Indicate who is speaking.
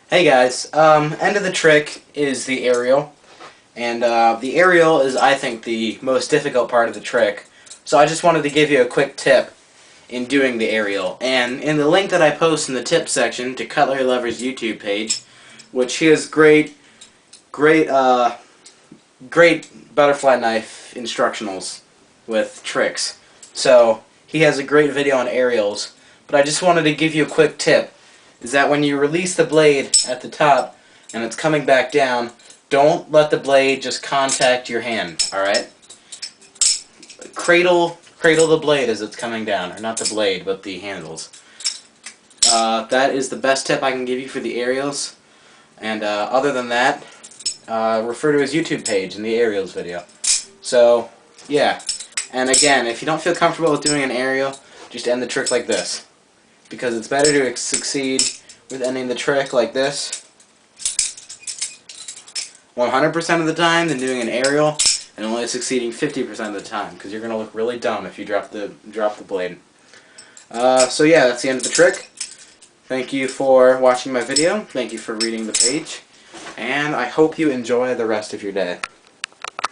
Speaker 1: Hey guys, end of the trick is the aerial, and the aerial is, I think, the most difficult part of the trick. So I just wanted to give you a quick tip in doing the aerial. And in the link that I post in the tip section to Cutlery Lover's YouTube page, which he has great butterfly knife instructionals with tricks. So he has a great video on aerials, but I just wanted to give you a quick tip. Is that when you release the blade at the top and it's coming back down, don't let the blade just contact your hand, alright? Cradle the blade as it's coming down, or not the blade, but the handles. That is the best tip I can give you for the aerials, and other than that, refer to his YouTube page in the aerials video. So, yeah. And again, if you don't feel comfortable with doing an aerial, just end the trick like this. Because it's better to succeed with ending the trick like this 100% of the time than doing an aerial and only succeeding 50% of the time, because you're going to look really dumb if you drop the blade. So yeah, that's the end of the trick. Thank you for watching my video. Thank you for reading the page. And I hope you enjoy the rest of your day.